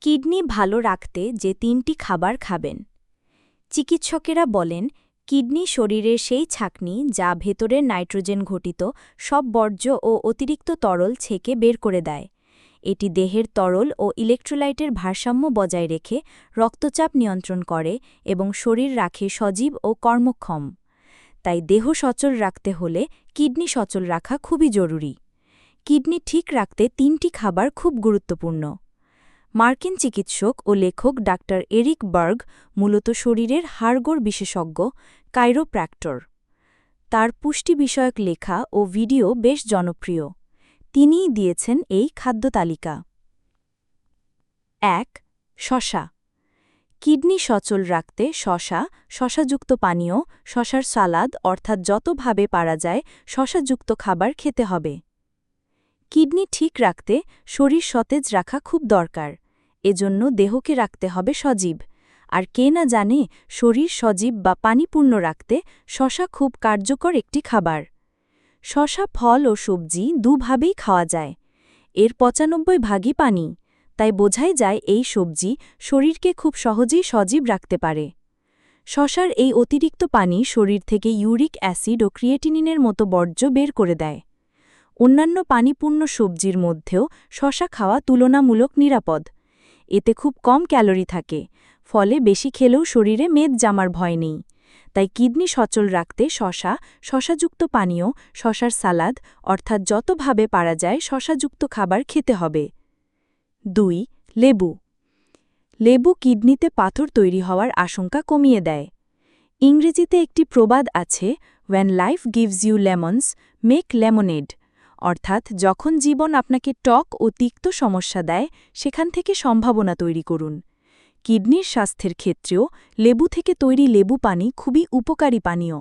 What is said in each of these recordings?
Kidney ভালো রাখতে যে ৩টি খাবার খাবেন। চিকিৎসকেরা বলেন, কিডনি শরীরের সেই ছাঁকনি যা ভেতরের নাইট্রোজেন ঘটিত সব বর্জ্য ও অতিরিক্ত তরল ছেঁকে বের করে দেয়। এটি দেহের তরল ও ইলেকট্রোলাইটের ভারসাম্য বজায় রেখে রক্তচাপ নিয়ন্ত্রণ করে এবং শরীর রাখে সজীব ও কর্মক্ষম। তাই দেহ সচল রাখতে হলে কিডনি সচল রাখা খুবই জরুরি। কিডনি ঠিক রাখতে ৩টি খাবার খুব গুরুত্বপূর্ণ। মার্কিন চিকিৎসক ও লেখক ডাক্তার এরিক বার্গ মূলত শরীরের হাড়গোড় বিশেষজ্ঞ, কাইরোপ্র্যাক্টর। তার পুষ্টি বিষয়ক লেখা ও ভিডিও বেশ জনপ্রিয়। তিনিই দিয়েছেন এই খাদ্য তালিকা। ১. শসা। কিডনি সচল রাখতে শসাযুক্ত পানীয়, শসার সালাদ অর্থাৎ যতভাবে পারা যায় শসাযুক্ত খাবার খেতে হবে। কিডনি ঠিক রাখতে শরীর সতেজ রাখা খুব দরকার, এজন্য দেহকে রাখতে হবে সজীব। আর কে না জানে শরীর সজীব বা পানিপূর্ণ রাখতে শসা খুব কার্যকর একটি খাবার। শসা ফল ও সবজি দুভাবেই খাওয়া যায়। এর ৯৫ ভাগই পানি, তাই বোঝাই যায় এই সবজি শরীরকে খুব সহজেই সজীব রাখতে পারে। শসার এই অতিরিক্ত পানি শরীর থেকে ইউরিক অ্যাসিড ও ক্রিয়েটিনিনের মতো বর্জ্য বের করে দেয়। অন্যান্য পানিপূর্ণ সবজির মধ্যেও শসা খাওয়া তুলনামূলক নিরাপদ। এতে খুব কম ক্যালোরি থাকে, ফলে বেশি খেলেও শরীরে মেদ জামার ভয় নেই। তাই কিডনি সচল রাখতে শসাযুক্ত পানীয়, শসার সালাদ অর্থাৎ যতভাবে পারা যায় শসাযুক্ত খাবার খেতে হবে। ২. লেবু। লেবু কিডনিতে পাথর তৈরি হওয়ার আশঙ্কা কমিয়ে দেয়। ইংরেজিতে একটি প্রবাদ আছে, "When life gives you lemons, make lemonade", অর্থাৎ যখন জীবন আপনাকে টক ও তিক্ত সমস্যা দেয় সেখান থেকে সম্ভাবনা তৈরি করুন। কিডনির স্বাস্থ্যের ক্ষেত্রেও লেবু থেকে তৈরি লেবু পানি খুবই উপকারী পানীয়।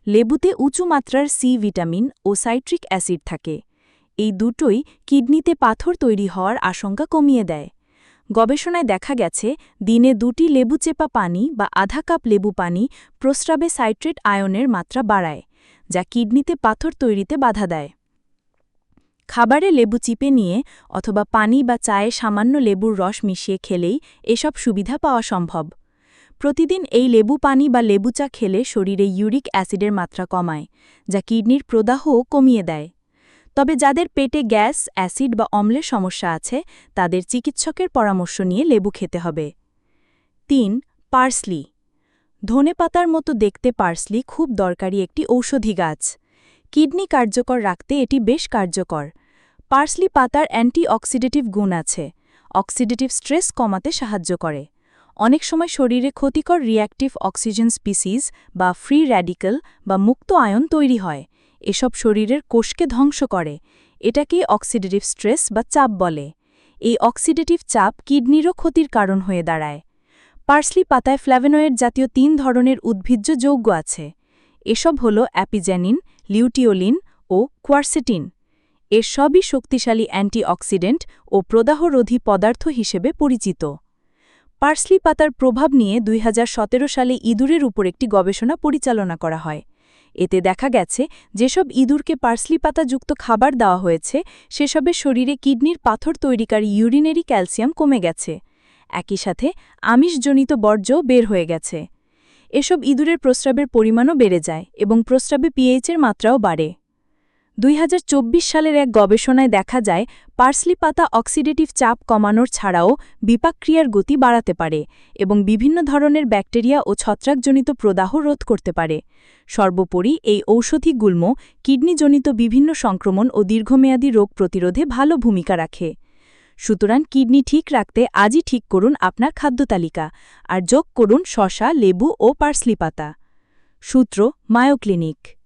লেবুতে উঁচু মাত্রার সি ভিটামিন ও সাইট্রিক অ্যাসিড থাকে। এই দুটোই কিডনিতে পাথর তৈরি হওয়ার আশঙ্কা কমিয়ে দেয়। গবেষণায় দেখা গেছে, দিনে ২টি লেবু চেপা পানি বা আধা কাপ লেবু পানি প্রস্রাবে সাইট্রেট আয়নের মাত্রা বাড়ায়, যা কিডনিতে পাথর তৈরিতে বাধা দেয়। খাবারে লেবু চিপে নিয়ে অথবা পানি বা চায়ে সামান্য লেবুর রস মিশিয়ে খেলেই এসব সুবিধা পাওয়া সম্ভব। প্রতিদিন এই লেবু পানি বা লেবু চা খেলে শরীরে ইউরিক অ্যাসিডের মাত্রা কমায়, যা কিডনির প্রদাহও কমিয়ে দেয়। তবে যাদের পেটে গ্যাস, অ্যাসিড বা অম্লের সমস্যা আছে তাদের চিকিৎসকের পরামর্শ নিয়ে লেবু খেতে হবে। ৩. পার্সলি। ধনেপাতার মতো দেখতে পার্সলি খুব দরকারি একটি ঔষধি গাছ। কিডনি কার্যকর রাখতে এটি বেশ কার্যকর। পার্সলি পাতার অ্যান্টিঅক্সিডেটিভ গুণ আছে, অক্সিডেটিভ স্ট্রেস কমাতে সাহায্য করে। অনেক সময় শরীরে ক্ষতিকর রিঅ্যাক্টিভ অক্সিজেন স্পিসিস বা ফ্রি র্যাডিক্যাল বা মুক্ত আয়ন তৈরি হয়। এসব শরীরের কোষকে ধ্বংস করে। এটাকেই অক্সিডেটিভ স্ট্রেস বা চাপ বলে। এই অক্সিডেটিভ চাপ কিডনিরও ক্ষতির কারণ হয়ে দাঁড়ায়। পার্সলি পাতায় ফ্ল্যাভোনয়েড জাতীয় ৩ ধরনের উদ্ভিজ্জ যৌগ আছে। এসব হল অ্যাপিজ্যানিন, লিউটিওলিন ও কোয়ারসেটিন। এর সবই শক্তিশালী অ্যান্টিঅক্সিডেন্ট ও প্রদাহরোধী পদার্থ হিসেবে পরিচিত। পার্সলি পাতার প্রভাব নিয়ে ২০১৭ সালে ইঁদুরের উপর একটি গবেষণা পরিচালনা করা হয়। এতে দেখা গেছে, যেসব ইঁদুরকে পার্সলি পাতাযুক্ত খাবার দেওয়া হয়েছে সেসবের শরীরে কিডনির পাথর তৈরিকারী ইউরিনারি ক্যালসিয়াম কমে গেছে। একই সাথে আমিষজনিত বর্জ্যও বের হয়ে গেছে। এসব ইঁদুরের প্রস্রাবের পরিমাণও বেড়ে যায় এবং প্রস্রাবে পিএইচের মাত্রাও বাড়ে। ২০২৪ সালের এক গবেষণায় দেখা যায়, পার্সলি পাতা অক্সিডেটিভ চাপ কমানোর ছাড়াও বিপাকক্রিয়ার গতি বাড়াতে পারে এবং বিভিন্ন ধরনের ব্যাকটেরিয়া ও ছত্রাকজনিত প্রদাহ রোধ করতে পারে। সর্বোপরি এই ঔষধি গুল্ম কিডনিজনিত বিভিন্ন সংক্রমণ ও দীর্ঘমেয়াদী রোগ প্রতিরোধে ভালো ভূমিকা রাখে। সুতরাং কিডনি ঠিক রাখতে আজই ঠিক করুন আপনার খাদ্য তালিকা আর যোগ করুন শসা, লেবু ও পার্সলি পাতা। সূত্র, মায়ো ক্লিনিক।